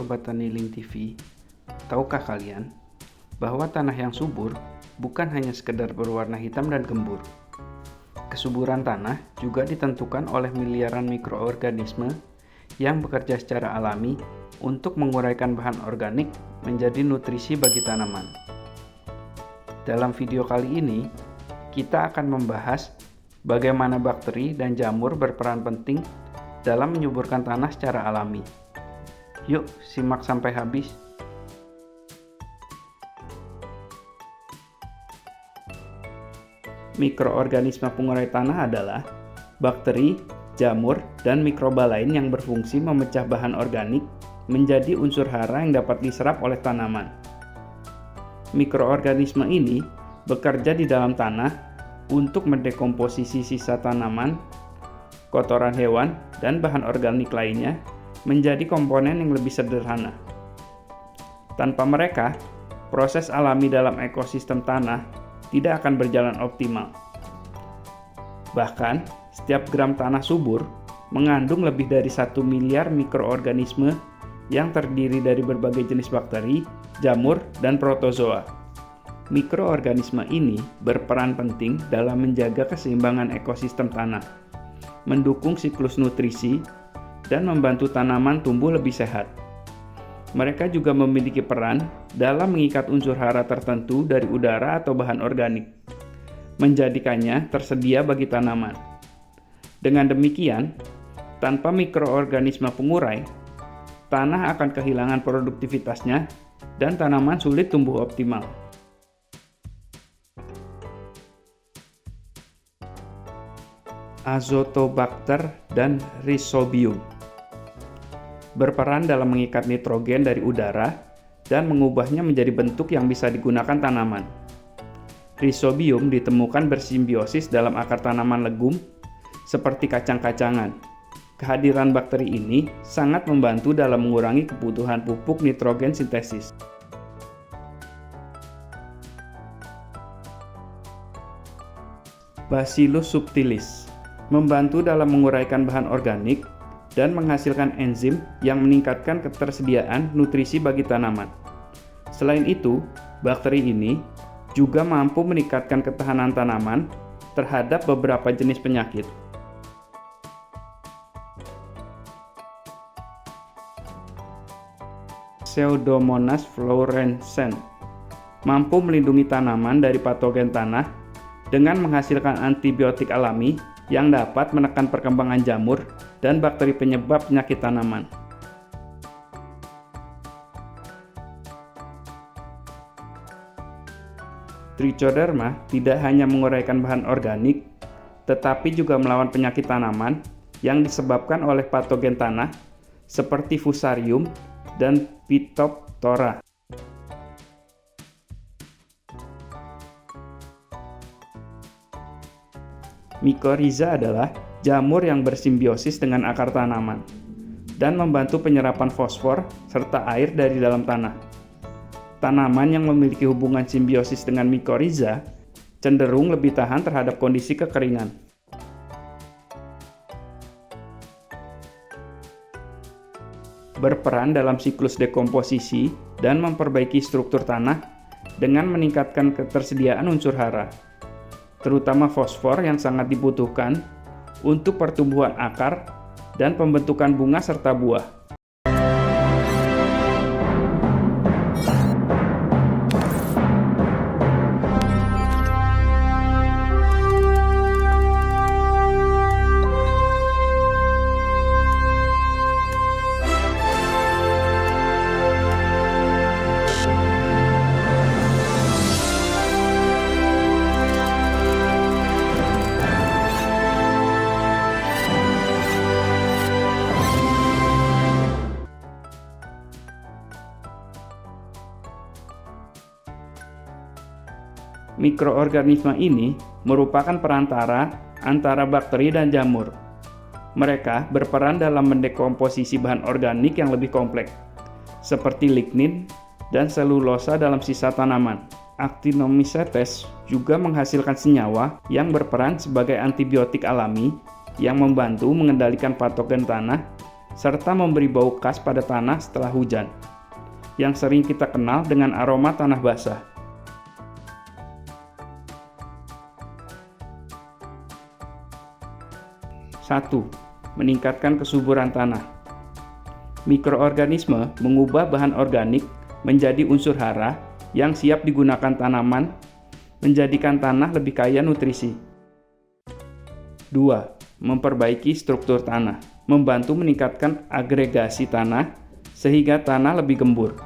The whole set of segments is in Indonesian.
Sobat Tani Link TV, tahukah kalian bahwa tanah yang subur bukan hanya sekedar berwarna hitam dan gembur. Kesuburan tanah juga ditentukan oleh miliaran mikroorganisme yang bekerja secara alami untuk menguraikan bahan organik menjadi nutrisi bagi tanaman. Dalam video kali ini, kita akan membahas bagaimana bakteri dan jamur berperan penting dalam menyuburkan tanah secara alami. Yuk, simak sampai habis. Mikroorganisme pengurai tanah adalah bakteri, jamur, dan mikroba lain yang berfungsi memecah bahan organik menjadi unsur hara yang dapat diserap oleh tanaman. Mikroorganisme ini bekerja di dalam tanah untuk mendekomposisi sisa tanaman, kotoran hewan, dan bahan organik lainnya menjadi komponen yang lebih sederhana. Tanpa mereka, proses alami dalam ekosistem tanah tidak akan berjalan optimal. Bahkan, setiap gram tanah subur mengandung lebih dari 1 miliar mikroorganisme yang terdiri dari berbagai jenis bakteri, jamur, dan protozoa. Mikroorganisme ini berperan penting dalam menjaga keseimbangan ekosistem tanah, mendukung siklus nutrisi, dan membantu tanaman tumbuh lebih sehat. Mereka juga memiliki peran dalam mengikat unsur hara tertentu dari udara atau bahan organik, menjadikannya tersedia bagi tanaman. Dengan demikian, tanpa mikroorganisme pengurai, tanah akan kehilangan produktivitasnya dan tanaman sulit tumbuh optimal. Azotobacter dan Rhizobium berperan dalam mengikat nitrogen dari udara dan mengubahnya menjadi bentuk yang bisa digunakan tanaman. Rhizobium ditemukan bersimbiosis dalam akar tanaman legum seperti kacang-kacangan. Kehadiran bakteri ini sangat membantu dalam mengurangi kebutuhan pupuk nitrogen sintesis. Bacillus subtilis membantu dalam menguraikan bahan organik dan menghasilkan enzim yang meningkatkan ketersediaan nutrisi bagi tanaman. Selain itu, bakteri ini juga mampu meningkatkan ketahanan tanaman terhadap beberapa jenis penyakit. Pseudomonas fluorescens mampu melindungi tanaman dari patogen tanah dengan menghasilkan antibiotik alami yang dapat menekan perkembangan jamur dan bakteri penyebab penyakit tanaman. Trichoderma tidak hanya menguraikan bahan organik, tetapi juga melawan penyakit tanaman yang disebabkan oleh patogen tanah seperti Fusarium dan Phytophthora. Mycorrhiza adalah jamur yang bersimbiosis dengan akar tanaman dan membantu penyerapan fosfor serta air dari dalam tanah. Tanaman yang memiliki hubungan simbiosis dengan mycorrhiza cenderung lebih tahan terhadap kondisi kekeringan. Berperan dalam siklus dekomposisi dan memperbaiki struktur tanah dengan meningkatkan ketersediaan unsur hara, terutama fosfor yang sangat dibutuhkan untuk pertumbuhan akar dan pembentukan bunga serta buah. Mikroorganisme ini merupakan perantara antara bakteri dan jamur. Mereka berperan dalam mendekomposisi bahan organik yang lebih kompleks, seperti lignin dan selulosa dalam sisa tanaman. Actinomycetes juga menghasilkan senyawa yang berperan sebagai antibiotik alami yang membantu mengendalikan patogen tanah serta memberi bau khas pada tanah setelah hujan, yang sering kita kenal dengan aroma tanah basah. Satu, meningkatkan kesuburan tanah. Mikroorganisme mengubah bahan organik menjadi unsur hara yang siap digunakan tanaman, menjadikan tanah lebih kaya nutrisi. 2. Memperbaiki struktur tanah, membantu meningkatkan agregasi tanah sehingga tanah lebih gembur,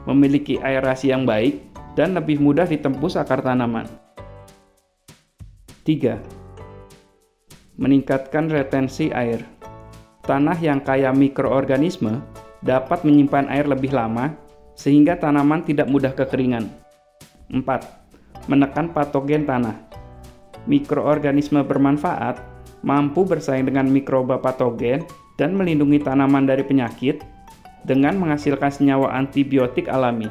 memiliki aerasi yang baik, dan lebih mudah ditembus akar tanaman. 3. Meningkatkan retensi air. Tanah yang kaya mikroorganisme dapat menyimpan air lebih lama sehingga tanaman tidak mudah kekeringan. 4. Menekan patogen tanah. Mikroorganisme bermanfaat mampu bersaing dengan mikroba patogen dan melindungi tanaman dari penyakit dengan menghasilkan senyawa antibiotik alami.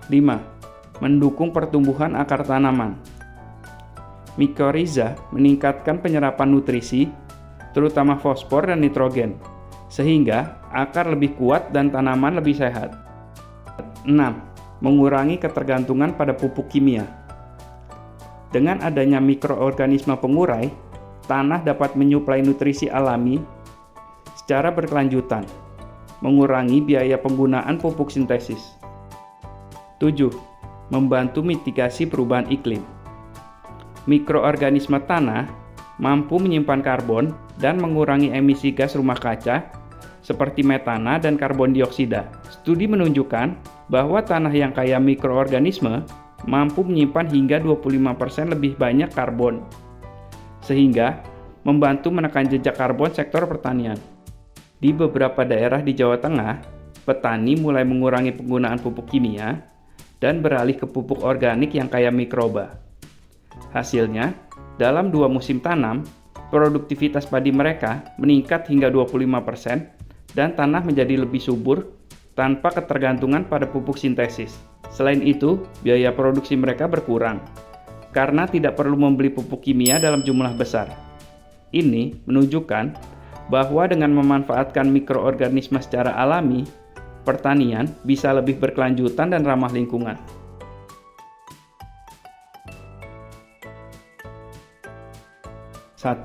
5. Mendukung pertumbuhan akar tanaman. Mikoriza meningkatkan penyerapan nutrisi, terutama fosfor dan nitrogen, sehingga akar lebih kuat dan tanaman lebih sehat. 6. Mengurangi ketergantungan pada pupuk kimia. Dengan adanya mikroorganisme pengurai, tanah dapat menyuplai nutrisi alami secara berkelanjutan, mengurangi biaya penggunaan pupuk sintesis. 7. Membantu mitigasi perubahan iklim. Mikroorganisme tanah mampu menyimpan karbon dan mengurangi emisi gas rumah kaca seperti metana dan karbon dioksida. Studi menunjukkan bahwa tanah yang kaya mikroorganisme mampu menyimpan hingga 25% lebih banyak karbon, sehingga membantu menekan jejak karbon sektor pertanian. Di beberapa daerah di Jawa Tengah, petani mulai mengurangi penggunaan pupuk kimia dan beralih ke pupuk organik yang kaya mikroba. Hasilnya, dalam 2 musim tanam, produktivitas padi mereka meningkat hingga 25% dan tanah menjadi lebih subur tanpa ketergantungan pada pupuk sintesis. Selain itu, biaya produksi mereka berkurang karena tidak perlu membeli pupuk kimia dalam jumlah besar. Ini menunjukkan bahwa dengan memanfaatkan mikroorganisme secara alami, pertanian bisa lebih berkelanjutan dan ramah lingkungan. 1.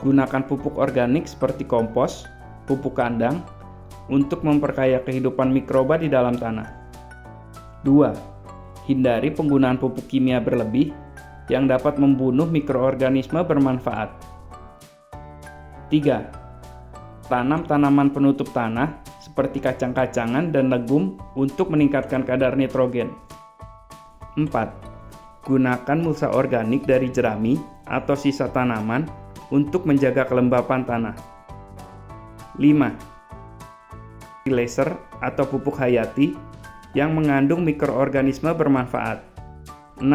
Gunakan pupuk organik seperti kompos, pupuk kandang, untuk memperkaya kehidupan mikroba di dalam tanah. 2. Hindari penggunaan pupuk kimia berlebih yang dapat membunuh mikroorganisme bermanfaat. 3. Tanam tanaman penutup tanah seperti kacang-kacangan dan legum untuk meningkatkan kadar nitrogen. 4. Gunakan mulsa organik dari jerami atau sisa tanaman untuk menjaga kelembapan tanah. 5. Laser atau pupuk hayati yang mengandung mikroorganisme bermanfaat. 6.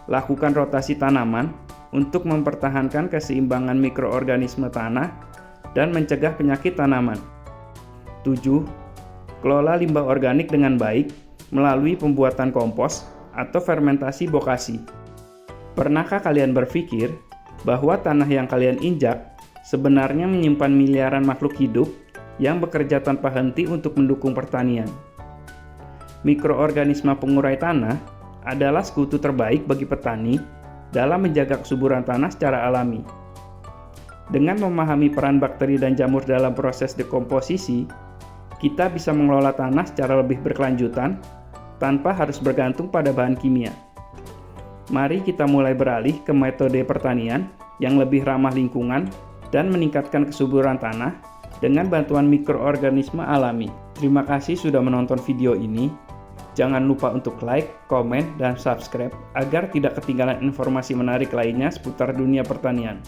Lakukan rotasi tanaman untuk mempertahankan keseimbangan mikroorganisme tanah dan mencegah penyakit tanaman. 7. Kelola limbah organik dengan baik melalui pembuatan kompos atau fermentasi bokasi. Pernahkah kalian berpikir bahwa tanah yang kalian injak sebenarnya menyimpan miliaran makhluk hidup yang bekerja tanpa henti untuk mendukung pertanian? Mikroorganisme pengurai tanah adalah sekutu terbaik bagi petani dalam menjaga kesuburan tanah secara alami. Dengan memahami peran bakteri dan jamur dalam proses dekomposisi, kita bisa mengelola tanah secara lebih berkelanjutan tanpa harus bergantung pada bahan kimia. Mari kita mulai beralih ke metode pertanian yang lebih ramah lingkungan dan meningkatkan kesuburan tanah dengan bantuan mikroorganisme alami. Terima kasih sudah menonton video ini. Jangan lupa untuk like, komen, dan subscribe agar tidak ketinggalan informasi menarik lainnya seputar dunia pertanian.